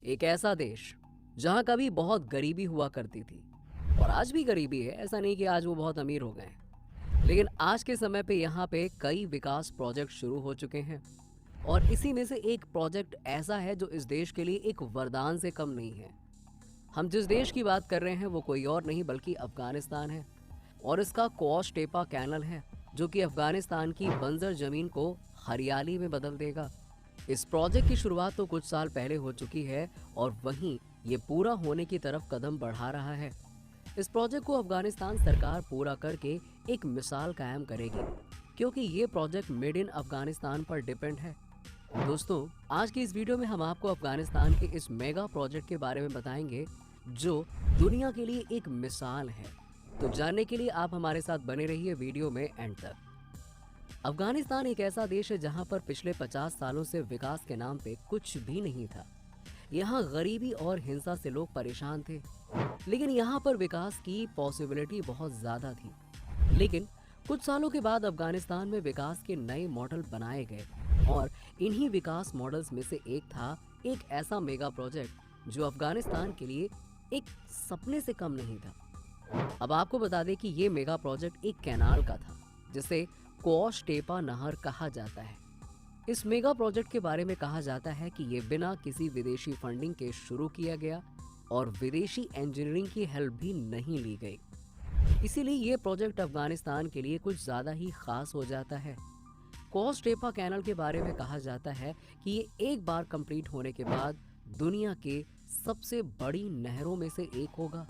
एक ऐसा देश जहां कभी बहुत गरीबी हुआ करती थी और आज भी गरीबी है। ऐसा नहीं कि आज वो बहुत अमीर हो गए हैं, लेकिन आज के समय पे यहाँ पे कई विकास प्रोजेक्ट शुरू हो चुके हैं। और इसी में से एक प्रोजेक्ट ऐसा है जो इस देश के लिए एक वरदान से कम नहीं है। हम जिस देश की बात कर रहे हैं वो कोई और नहीं बल्कि अफगानिस्तान है। और इसका क्वाश टेपा कैनल है जो कि अफगानिस्तान की बंजर जमीन को हरियाली में बदल देगा। इस प्रोजेक्ट की शुरुआत तो कुछ साल पहले हो चुकी है और वहीं ये पूरा होने की तरफ कदम बढ़ा रहा है। इस प्रोजेक्ट को अफगानिस्तान सरकार पूरा करके एक मिसाल कायम करेगी, क्योंकि ये प्रोजेक्ट मेड इन अफगानिस्तान पर डिपेंड है। दोस्तों, आज की इस वीडियो में हम आपको अफगानिस्तान के इस मेगा प्रोजेक्ट के बारे में बताएंगे जो दुनिया के लिए एक मिसाल है। तो जानने के लिए आप हमारे साथ बने रहिए वीडियो में एंड तक। अफगानिस्तान एक ऐसा देश है जहां पर पिछले 50 सालों से विकास के नाम पे कुछ भी नहीं था। यहाँ गरीबी और हिंसा से लोग परेशान थे, लेकिन यहाँ पर विकास की पॉसिबिलिटी बहुत ज्यादा थी। लेकिन कुछ सालों के बाद अफगानिस्तान में विकास के नए मॉडल बनाए गए और इन्हीं विकास मॉडल्स में से एक था एक ऐसा मेगा प्रोजेक्ट जो अफगानिस्तान के लिए एक सपने से कम नहीं था। अब आपको बता दें कि ये मेगा प्रोजेक्ट एक कैनाल का था जिसे क्वाश टेपा नहर कहा जाता है। इस मेगा प्रोजेक्ट के बारे में कहा जाता है कि ये बिना किसी विदेशी फंडिंग के शुरू किया गया और विदेशी इंजीनियरिंग की हेल्प भी नहीं ली गई। इसीलिए ये प्रोजेक्ट अफगानिस्तान के लिए कुछ ज्यादा ही खास हो जाता है। क्वाश टेपा कैनल के बारे में कहा जाता है कि ये एक बार कंप्लीट होने के बाद दुनिया के सबसे बड़ी नहरों में से एक होगा।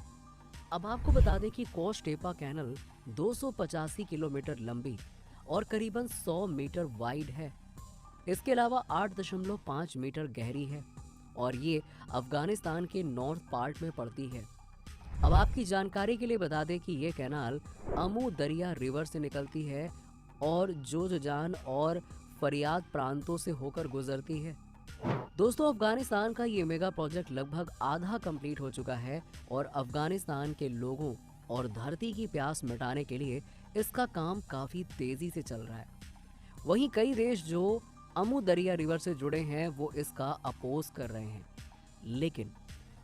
अब आपको बता दें कि क्वाश टेपा कैनल 285 किलोमीटर लंबी और करीबन 100 मीटर वाइड है। इसके अलावा 8.5 मीटर गहरी है और ये अफगानिस्तान के नॉर्थ पार्ट में पड़ती है। अब आपकी जानकारी के लिए बता दें कि ये कैनाल अमू दरिया रिवर से निकलती है और जोजजान और फरियाद प्रांतों से होकर गुजरती है। दोस्तों, अफगानिस्तान का ये मेगा प्रोजेक्ट लगभग आधा कंप्लीट हो चुका है और अफगानिस्तान के लोगों और धरती की प्यास मिटाने के लिए इसका काम काफी तेजी से चल रहा है। वहीं कई देश जो अमू दरिया रिवर से जुड़े हैं वो इसका अपोज कर रहे हैं, लेकिन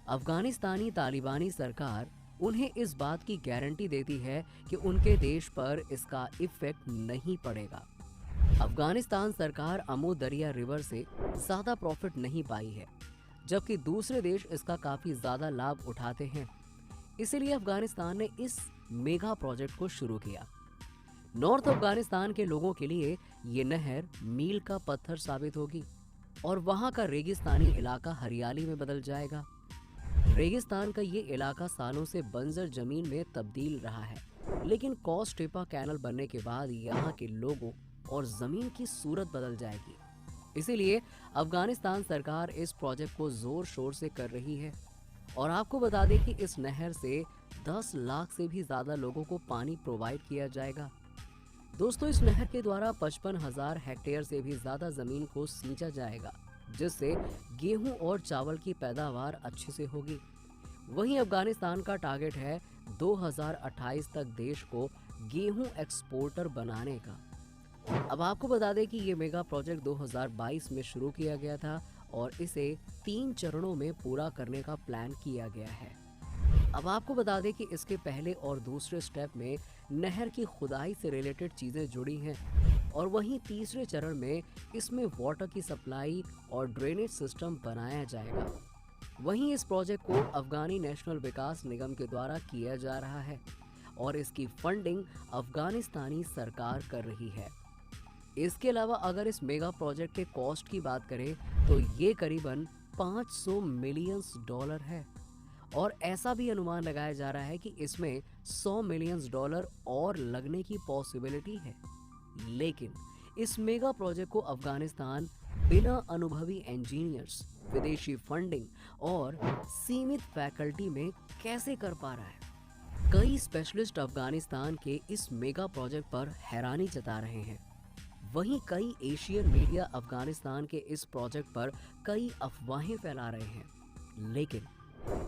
अफगानिस्तानी तालिबानी सरकार उन्हें इस बात की गारंटी देती है कि उनके देश पर इसका इफेक्ट नहीं पड़ेगा। अफगानिस्तान सरकार अमू दरिया रिवर से ज्यादा प्रॉफिट नहीं पाई है, जबकि दूसरे देश इसका काफी ज्यादा लाभ उठाते हैं। इसीलिए अफगानिस्तान ने इस मेगा प्रोजेक्ट को शुरू किया। नॉर्थ अफगानिस्तान के लोगों के लिए ये नहर मील का पत्थर साबित होगी और वहां का रेगिस्तानी इलाका हरियाली में बदल जाएगा। रेगिस्तान का ये इलाका सालों से बंजर जमीन में तब्दील रहा है, लेकिन क्वाश टेपा कैनल बनने के बाद यहाँ के लोगों और जमीन की सूरत बदल जाएगी। इसीलिए अफगानिस्तान सरकार इस प्रोजेक्ट को जोर शोर से कर रही है। और आपको बता दें कि इस नहर से 10 लाख से भी ज्यादा लोगों को पानी प्रोवाइड किया जाएगा। दोस्तों, इस नहर के द्वारा 55,000 हेक्टेयर से भी ज्यादा जमीन को सींचा जाएगा, जिससे गेहूं और चावल की पैदावार अच्छे से होगी। वहीं अफगानिस्तान का टारगेट है 2028 तक देश को गेहूं एक्सपोर्टर बनाने का। अब आपको बता दें कि ये मेगा प्रोजेक्ट 2022 में शुरू किया गया था और इसे 3 चरणों में पूरा करने का प्लान किया गया है। अब आपको बता दें कि इसके पहले और दूसरे स्टेप में नहर की खुदाई से रिलेटेड चीजें जुड़ी हैं और वहीं तीसरे चरण में इसमें वाटर की सप्लाई और ड्रेनेज सिस्टम बनाया जाएगा। वहीं इस प्रोजेक्ट को अफगानी नेशनल विकास निगम के द्वारा किया जा रहा है और इसकी फंडिंग अफगानिस्तानी सरकार कर रही है। इसके अलावा अगर इस मेगा प्रोजेक्ट के कॉस्ट की बात करें तो ये करीबन $500 मिलियन है और ऐसा भी अनुमान लगाया जा रहा है कि इसमें $100 मिलियन और लगने की पॉसिबिलिटी है। लेकिन इस मेगा प्रोजेक्ट को अफगानिस्तान बिना अनुभवी इंजीनियर्स, विदेशी फंडिंग और सीमित फैकल्टी में कैसे कर पा रहा है? कई स्पेशलिस्ट अफगानिस्तान के इस मेगा प्रोजेक्ट पर हैरानी जता रहे हैं। वहीं कई एशियन मीडिया अफगानिस्तान के इस प्रोजेक्ट पर कई अफवाहें फैला रहे हैं, लेकिन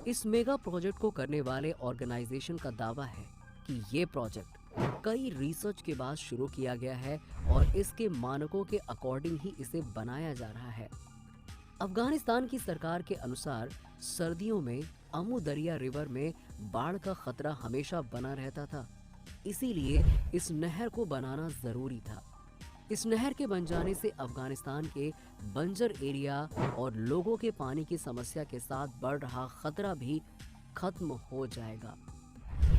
इस मेगा प्रोजेक्ट को करने वाले ऑर्गेनाइजेशन का दावा है कि ये प्रोजेक्ट कई रिसर्च के बाद शुरू किया गया है और इसके मानकों के अकॉर्डिंग ही इसे बनाया जा रहा है। अफगानिस्तान की सरकार के अनुसार सर्दियों में अमू दरिया रिवर में बाढ़ का खतरा हमेशा बना रहता था, इसीलिए इस नहर को बनाना जरूरी था। इस नहर के बन जाने से अफगानिस्तान के बंजर एरिया और लोगों के पानी की समस्या के साथ बढ़ रहा खतरा भी खत्म हो जाएगा।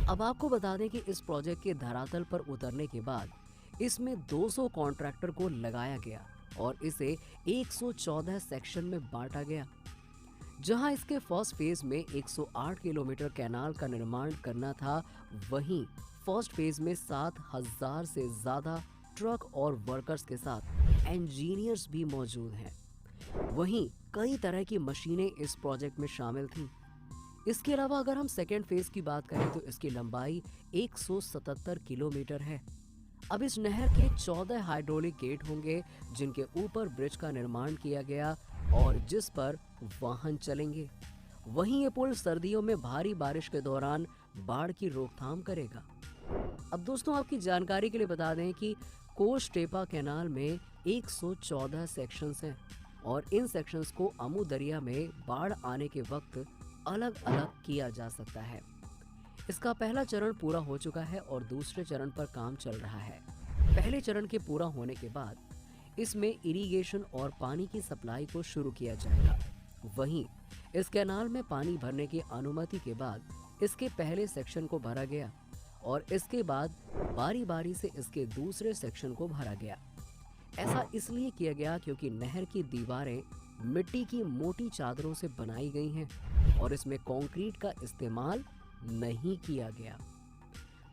अब आपको बता दें कि इस प्रोजेक्ट के धरातल पर उतरने के बाद इसमें 200 कॉन्ट्रैक्टर को लगाया गया और इसे 114 सेक्शन में बांटा गया। जहां इसके फर्स्ट फेज में 108 किलोमीटर कैनाल का निर्माण करना था, वहीं फर्स्ट फेज में 7,000 से ज्यादा ट्रक और वर्कर्स के साथ इंजीनियर्स भी मौजूद हैं। वहीं कई तरह की मशीनें इस प्रोजेक्ट में शामिल थीं। इसके अलावा अगर हम सेकेंड फेज की बात करें तो इसकी लंबाई 177 किलोमीटर है। अब इस नहर के 14 हाइड्रोलिक गेट होंगे जिनके ऊपर ब्रिज का निर्माण किया गया और जिस पर वाहन चलेंगे। वहीं ये पुल सर्दियों में भारी बारिश के दौरान बाढ़ की रोकथाम करेगा। अब दोस्तों आपकी जानकारी के लिए बता दें कि कोश टेपा कैनाल में 114 सेक्शंस हैं और इन सेक्शंस को अमू दरिया में बाढ़ आने के वक्त अलग अलग किया जा सकता है। इसका पहला चरण पूरा हो चुका है और दूसरे चरण पर काम चल रहा है। पहले चरण के पूरा होने के बाद इसमें इरिगेशन और पानी की सप्लाई को शुरू किया जाएगा। वहीं इस कैनाल में पानी भरने की अनुमति के बाद इसके पहले सेक्शन को भरा गया और इसके बाद बारी बारी से इसके दूसरे सेक्शन को भरा गया। ऐसा इसलिए किया गया क्योंकि नहर की दीवारें मिट्टी की मोटी चादरों से बनाई गई हैं और इसमें कंक्रीट का इस्तेमाल नहीं किया गया।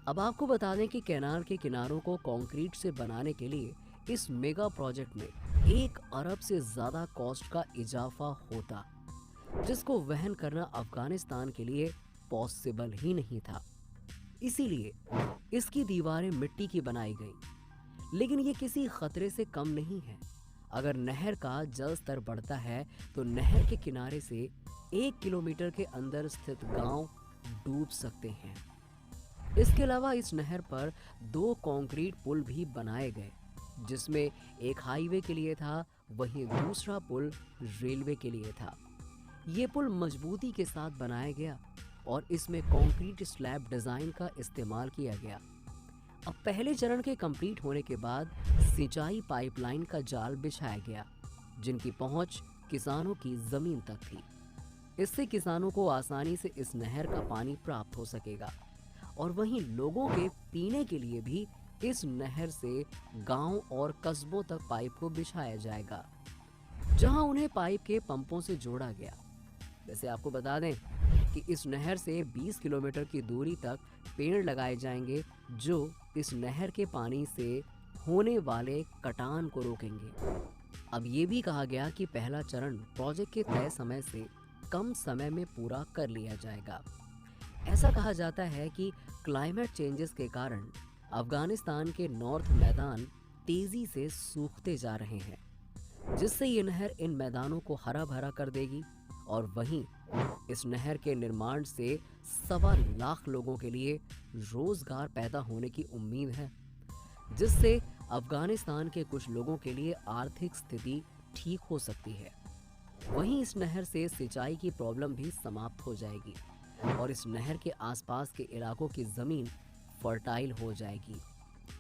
अब आपको बता दें कि कैनाल के किनारों को कंक्रीट से बनाने के लिए इस मेगा प्रोजेक्ट में 1 अरब से ज्यादा कॉस्ट का इजाफा होता, जिसको वहन करना अफगानिस्तान के लिए पॉसिबल ही नहीं था। इसीलिए इसकी दीवारें मिट्टी की बनाई गई। लेकिन ये किसी खतरे से कम नहीं है। अगर नहर का जल स्तर बढ़ता है तो नहर के किनारे से 1 किलोमीटर के अंदर स्थित गांव डूब सकते हैं। इसके अलावा इस नहर पर 2 कंक्रीट पुल भी बनाए गए, जिसमें एक हाईवे के लिए था, वहीं दूसरा पुल रेलवे के लिए था। ये पुल मजबूती के साथ बनाया गया और इसमें कंक्रीट स्लैब डिजाइन का इस्तेमाल किया गया। अब पहले चरण के कंप्लीट होने के बाद सिंचाई पाइपलाइन का जाल बिछाया गया, जिनकी पहुंच किसानों की जमीन तक थी। इससे किसानों को आसानी से इस नहर का पानी प्राप्त हो सकेगा और वहीं लोगों के पीने के लिए भी इस नहर से गांव और कस्बों तक पाइप को बिछाया जाएगा, जहां उन्हें पाइप के पंपों से जोड़ा गया। वैसे आपको बता दें कि इस नहर से 20 किलोमीटर की दूरी तक पेड़ लगाए जाएंगे जो इस नहर के पानी से होने वाले कटान को रोकेंगे। अब ये भी कहा गया कि पहला चरण प्रोजेक्ट के तय समय से कम समय में पूरा कर लिया जाएगा। ऐसा कहा जाता है कि क्लाइमेट चेंजेस के कारण अफगानिस्तान के नॉर्थ मैदान तेजी से सूखते जा रहे हैं, जिससे ये नहर इन मैदानों को हरा भरा कर देगी और वहीं इस नहर के निर्माण से 1.25 लाख लोगों के लिए रोजगार पैदा होने की उम्मीद है, जिससे अफगानिस्तान के कुछ लोगों के लिए आर्थिक स्थिति ठीक हो सकती है। वहीं इस नहर से सिंचाई की प्रॉब्लम भी समाप्त हो जाएगी और इस नहर के आसपास के इलाकों की जमीन फर्टाइल हो जाएगी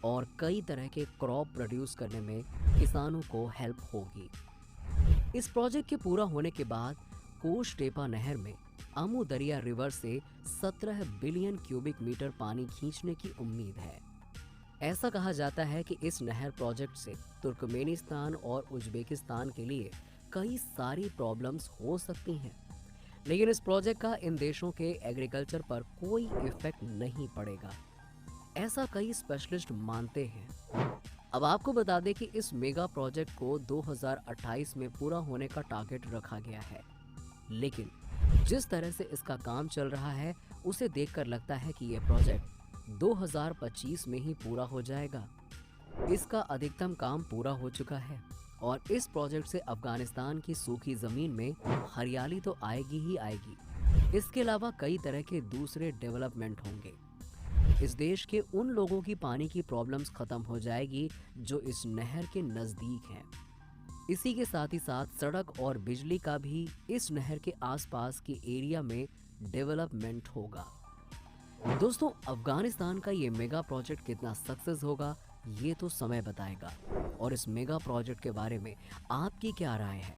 और कई तरह के क्रॉप प्रोड्यूस करने में किसानों को हेल्प होगी। इस प्रोजेक्ट के पूरा होने के बाद कोश टेपा नहर में अमू दरिया रिवर से 17 बिलियन क्यूबिक मीटर पानी खींचने की उम्मीद है। ऐसा कहा जाता है कि इस नहर प्रोजेक्ट से तुर्कमेनिस्तान और उज्बेकिस्तान के लिए कई सारी प्रॉब्लम्स हो सकती हैं, लेकिन इस प्रोजेक्ट का इन देशों के एग्रीकल्चर पर कोई इफेक्ट नहीं पड़ेगा, ऐसा कई स्पेशलिस्ट मानते हैं। अब आपको बता दें कि इस मेगा प्रोजेक्ट को 2028 में पूरा होने का टारगेट रखा गया है, लेकिन जिस तरह से इसका काम चल रहा है उसे देखकर लगता है कि यह प्रोजेक्ट 2025 में ही पूरा हो जाएगा। इसका अधिकतम काम पूरा हो चुका है और इस प्रोजेक्ट से अफगानिस्तान की सूखी जमीन में हरियाली तो आएगी ही आएगी। इसके अलावा कई तरह के दूसरे डेवलपमेंट होंगे। इस देश के उन लोगों की पानी की प्रॉब्लम्स खत्म हो जाएगी जो इस नहर के नजदीक हैं। इसी के साथ ही साथ सड़क और बिजली का भी इस नहर के आसपास के एरिया में डेवलपमेंट होगा। दोस्तों, अफगानिस्तान का ये मेगा प्रोजेक्ट कितना सक्सेस होगा ये तो समय बताएगा। और इस मेगा प्रोजेक्ट के बारे में आपकी क्या राय है